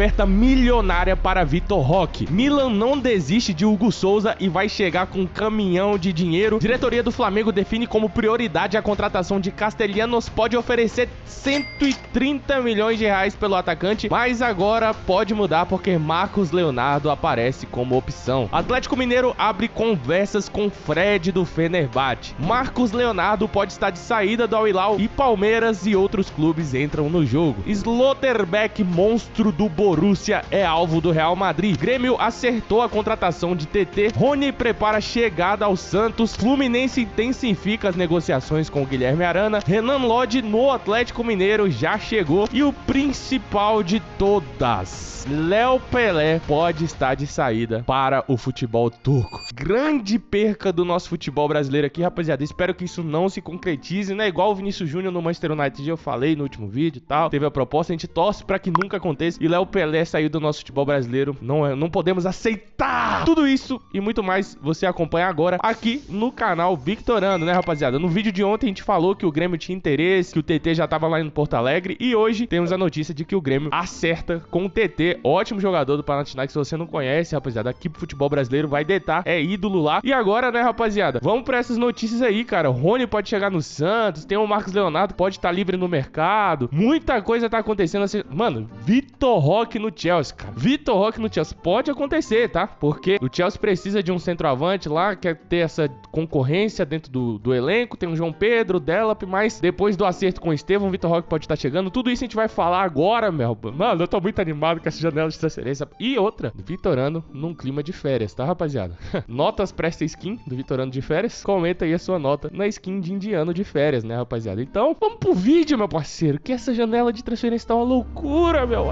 oferta milionária para Vitor Roque. Milan não desiste de Hugo Souza e vai chegar com um caminhão de dinheiro. Diretoria do Flamengo define como prioridade a contratação de Castellanos, pode oferecer 130 milhões de reais pelo atacante, mas agora pode mudar porque Marcos Leonardo aparece como opção. Atlético Mineiro abre conversas com Fred do Fenerbahçe. Marcos Leonardo pode estar de saída do Al Hilal e Palmeiras e outros clubes entram no jogo. Slotterbeck, monstro do Borussia, é alvo do Real Madrid. Grêmio acertou a contratação de TT. Rony prepara a chegada ao Santos. Fluminense intensifica as negociações com o Guilherme Arana. Renan Lodge no Atlético Mineiro já chegou. E o principal de todas, Léo Pelé pode estar de saída para o futebol turco. Grande perca do nosso futebol brasileiro aqui, rapaziada. Espero que isso não se concretize, né? Igual o Vinícius Júnior no Manchester United, eu falei no último vídeo e tal. Teve a proposta, a gente torce para que nunca aconteça. E Léo Pelé saiu do nosso futebol brasileiro. Não podemos aceitar. Tudo isso e muito mais você acompanha agora aqui no canal Victorando, né, rapaziada? No vídeo de ontem a gente falou que o Grêmio tinha interesse, que o TT já tava lá em Porto Alegre. E hoje temos a notícia de que o Grêmio acerta com o TT. Ótimo jogador do Panathinaikos, se você não conhece, rapaziada, aqui pro futebol brasileiro vai deitar, é ídolo lá. E agora, né, rapaziada, vamos pra essas notícias aí, cara. O Rony pode chegar no Santos, tem o Marcos Leonardo, pode estar livre no mercado. Muita coisa tá acontecendo assim. Mano, Vitor Roque no Chelsea, cara. Vitor Roque no Chelsea pode acontecer, tá? Porque o Chelsea precisa de um centroavante lá, quer ter essa concorrência dentro do elenco. Tem o João Pedro, o Delap, mas depois do acerto com o Estevão, o Vitor Roque pode estar chegando. Tudo isso a gente vai falar agora, meu. Mano, eu tô muito animado com essa janela de transferência. E outra, Vitorando num clima de férias, tá, rapaziada? Notas pra essa skin do Vitorando de férias? Comenta aí a sua nota na skin de indiano de férias, né, rapaziada? Então, vamos pro vídeo, meu parceiro, que essa janela de transferência tá uma loucura, meu.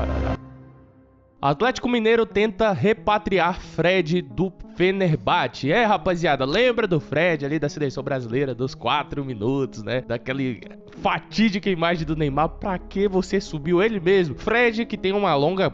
Atlético Mineiro tenta repatriar Fred do Fenerbahçe. É, rapaziada, lembra do Fred ali da seleção brasileira, dos 4 minutos, né? Daquele fatídica imagem do Neymar. Pra que você subiu ele mesmo? Fred que tem uma longa...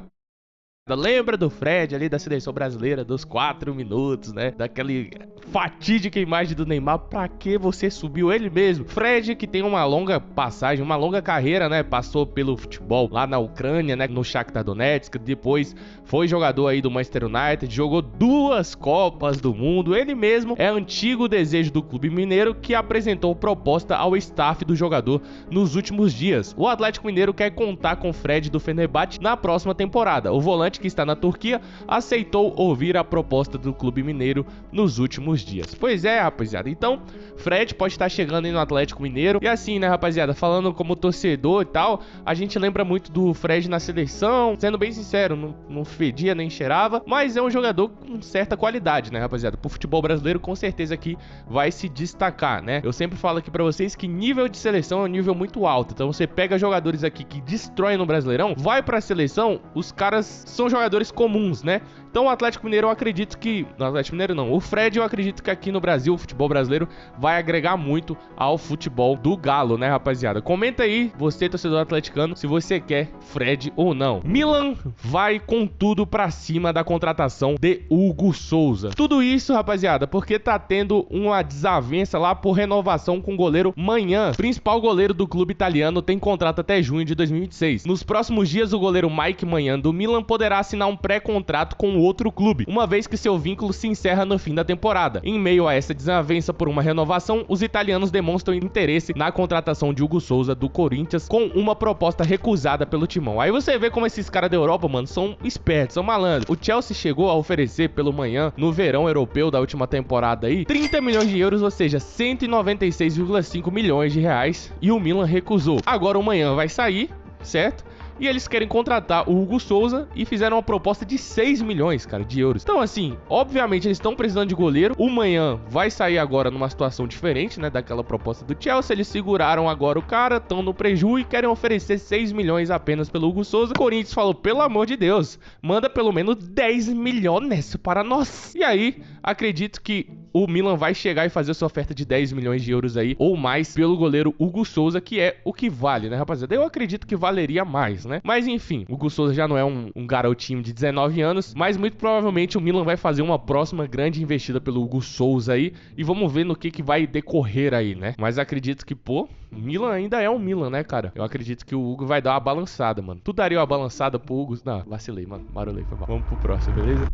Lembra do Fred ali da seleção brasileira, dos 4 minutos, né? Daquele fatídica imagem do Neymar. Pra que você subiu ele mesmo? Fred que tem uma longa passagem, uma longa carreira, né? Passou pelo futebol lá na Ucrânia, né? No Shakhtar Donetsk. Depois foi jogador aí do Manchester United. Jogou 2 Copas do Mundo. Ele mesmo é antigo desejo do clube mineiro, que apresentou proposta ao staff do jogador nos últimos dias. O Atlético Mineiro quer contar com Fred do Fenerbahçe na próxima temporada. O volante, que está na Turquia, aceitou ouvir a proposta do clube mineiro nos últimos dias. Pois é, rapaziada. Então, Fred pode estar chegando aí no Atlético Mineiro. E assim, né, rapaziada, falando como torcedor e tal, a gente lembra muito do Fred na seleção. Sendo bem sincero, não fedia nem cheirava, mas é um jogador com certa qualidade, né, rapaziada? Pro futebol brasileiro, com certeza aqui vai se destacar, né? Eu sempre falo aqui pra vocês que nível de seleção é um nível muito alto. Então, você pega jogadores aqui que destroem no Brasileirão, vai pra seleção, os caras são jogadores comuns, né? Então o Atlético Mineiro, eu acredito que... Não, Atlético Mineiro não. O Fred, eu acredito que aqui no Brasil, o futebol brasileiro vai agregar muito ao futebol do Galo, né, rapaziada? Comenta aí, você, torcedor atleticano, se você quer Fred ou não. Milan vai com tudo pra cima da contratação de Hugo Souza. Tudo isso, rapaziada, porque tá tendo uma desavença lá por renovação com o goleiro Maignan. Principal goleiro do clube italiano, tem contrato até junho de 2026. Nos próximos dias, o goleiro Mike Maignan do Milan poderá assinar um pré-contrato com outro clube, uma vez que seu vínculo se encerra no fim da temporada. Em meio a essa desavença por uma renovação, os italianos demonstram interesse na contratação de Hugo Souza do Corinthians, com uma proposta recusada pelo timão. Aí você vê como esses caras da Europa, mano, são espertos, são malandros. O Chelsea chegou a oferecer pelo Maignan, no verão europeu da última temporada aí, 30 milhões de euros, ou seja, 196,5 milhões de reais, e o Milan recusou. Agora o Maignan vai sair, certo? E eles querem contratar o Hugo Souza e fizeram uma proposta de 6 milhões, cara, de euros. Então, assim, obviamente eles estão precisando de goleiro. O Maignan vai sair agora numa situação diferente, né, daquela proposta do Chelsea. Eles seguraram agora o cara, estão no preju e querem oferecer 6 milhões apenas pelo Hugo Souza. O Corinthians falou, pelo amor de Deus, manda pelo menos 10 milhões para nós. E aí, acredito que o Milan vai chegar e fazer sua oferta de 10 milhões de euros aí, ou mais, pelo goleiro Hugo Souza, que é o que vale, né, rapaziada? Eu acredito que valeria mais, né? Mas enfim, o Hugo Souza já não é um garotinho de 19 anos, mas muito provavelmente o Milan vai fazer uma próxima grande investida pelo Hugo Souza aí, e vamos ver no que vai decorrer aí, né? Mas acredito que, pô, Milan ainda é um Milan, né, cara? Eu acredito que o Hugo vai dar uma balançada, mano. Tu daria uma balançada pro Hugo? Não, vacilei, mano. Marolei, foi mal. Vamos pro próximo, beleza?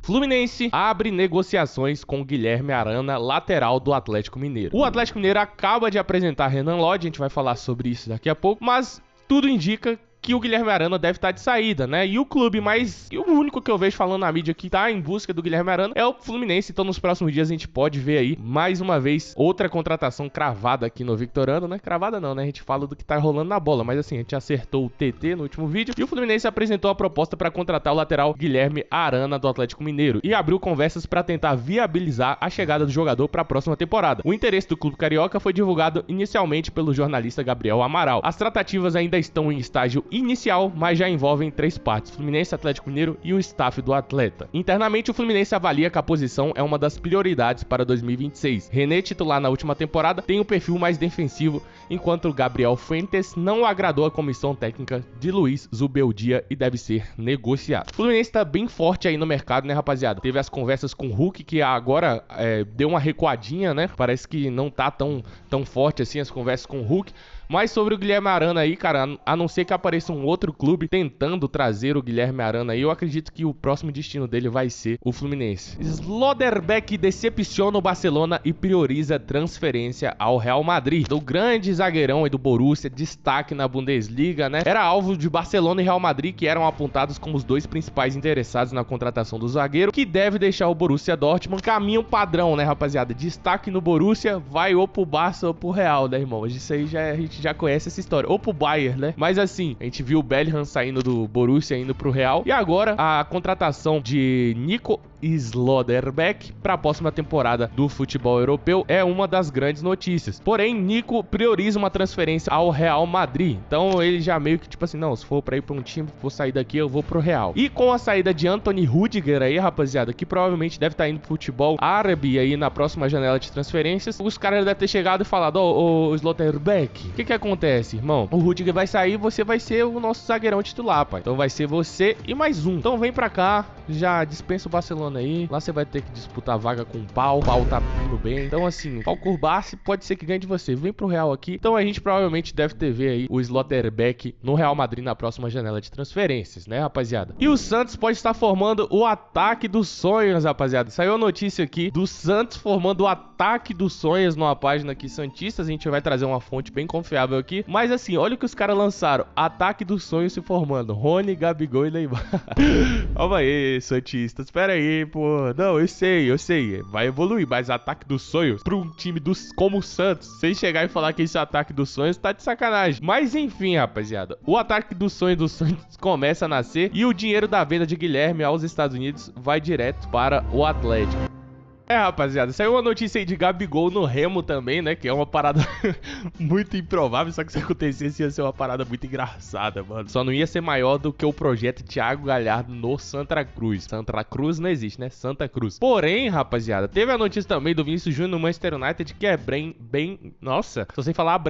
Fluminense abre negociações com Guilherme Arana, lateral do Atlético Mineiro. O Atlético Mineiro acaba de apresentar Renan Lodge, a gente vai falar sobre isso daqui a pouco, mas tudo indica que o Guilherme Arana deve estar de saída, né? E o clube mais... o único que eu vejo falando na mídia que tá em busca do Guilherme Arana é o Fluminense. Então nos próximos dias a gente pode ver aí, mais uma vez, outra contratação cravada aqui no Victorano, né? Cravada não, né? A gente fala do que tá rolando na bola, mas assim, a gente acertou o TT no último vídeo e o Fluminense apresentou a proposta para contratar o lateral Guilherme Arana do Atlético Mineiro e abriu conversas para tentar viabilizar a chegada do jogador para a próxima temporada. O interesse do clube carioca foi divulgado inicialmente pelo jornalista Gabriel Amaral. As tratativas ainda estão em estágio inicial, mas já envolvem 3 partes: Fluminense, Atlético Mineiro e o staff do atleta. Internamente, o Fluminense avalia que a posição é uma das prioridades para 2026. René, titular na última temporada, tem um perfil mais defensivo, enquanto o Gabriel Fuentes não agradou a comissão técnica de Luiz Zubeldia e deve ser negociado. O Fluminense tá bem forte aí no mercado, né, rapaziada? Teve as conversas com o Hulk, que agora deu uma recuadinha, né? Parece que não tá tão forte assim as conversas com o Hulk. Mas sobre o Guilherme Arana aí, cara, a não ser que apareça um outro clube tentando trazer o Guilherme Arana aí, eu acredito que o próximo destino dele vai ser o Fluminense. Slotterbeck decepciona o Barcelona e prioriza transferência ao Real Madrid. Do grande zagueirão aí do Borussia, destaque na Bundesliga, né? Era alvo de Barcelona e Real Madrid, que eram apontados como os 2 principais interessados na contratação do zagueiro, que deve deixar o Borussia Dortmund. Caminho padrão, né, rapaziada? Destaque no Borussia, vai ou pro Barça ou pro Real, né, irmão? Isso aí a gente já conhece essa história. Ou pro Bayern, né? Mas assim, a gente viu o Bellingham saindo do Borussia, indo pro Real. E agora, a contratação de Nico Slotterbeck para a próxima temporada do futebol europeu é uma das grandes notícias. Porém, Nico prioriza uma transferência ao Real Madrid. Então, ele já meio que tipo assim, não, se for para ir para um time, vou sair daqui, eu vou pro Real. E com a saída de Anthony Rudiger aí, rapaziada, que provavelmente deve estar indo pro futebol árabe aí na próxima janela de transferências, os caras devem ter chegado e falado: ô Slotterbeck, o que acontece, irmão? O Rudiger vai sair, você vai ser o nosso zagueirão titular, pai. Então vai ser você e mais um. Então vem pra cá, já dispensa o Barcelona aí. Lá você vai ter que disputar vaga com o Pau. O Pau tá indo bem. Então assim, o Pau Curbassi pode ser que ganhe de você. Vem pro Real aqui. Então a gente provavelmente deve ter ver aí o Slotterbeck no Real Madrid na próxima janela de transferências, né, rapaziada? E o Santos pode estar formando o ataque dos sonhos, rapaziada. Saiu a notícia aqui do Santos formando o ataque dos sonhos numa página aqui Santistas. A gente vai trazer uma fonte bem confiável aqui. Mas assim, olha o que os caras lançaram. Ataque dos sonhos se formando. Rony, Gabigol e Neymar. Calma aí, Santistas. Espera aí, pô. Não, eu sei. Vai evoluir, mas ataque dos sonhos pra um time como o Santos, sem chegar e falar que esse ataque dos sonhos tá de sacanagem. Mas enfim, rapaziada, o ataque dos sonhos do Santos começa a nascer e o dinheiro da venda de Guilherme aos Estados Unidos vai direto para o Atlético. Rapaziada, saiu uma notícia aí de Gabigol no Remo também, né? Que é uma parada muito improvável, só que se acontecesse ia ser uma parada muito engraçada, mano. Só não ia ser maior do que o projeto Thiago Galhardo no Santa Cruz. Santa Cruz não existe, né? Santa Cruz. Porém, rapaziada, teve a notícia também do Vinícius Júnior no Manchester United, que é nossa, se você falar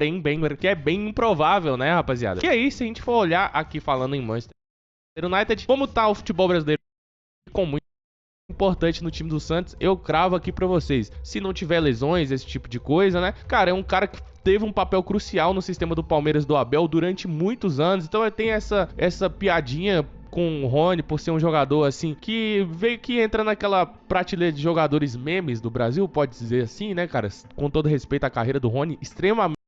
que é bem improvável, né, rapaziada? E aí, se a gente for olhar aqui falando em Manchester United, como tá o futebol brasileiro com muito importante no time do Santos, eu cravo aqui pra vocês, se não tiver lesões, esse tipo de coisa, né, cara, é um cara que teve um papel crucial no sistema do Palmeiras do Abel durante muitos anos, então tem essa piadinha com o Rony por ser um jogador assim, que veio que entra naquela prateleira de jogadores memes do Brasil, pode dizer assim, né, cara, com todo respeito à carreira do Rony, extremamente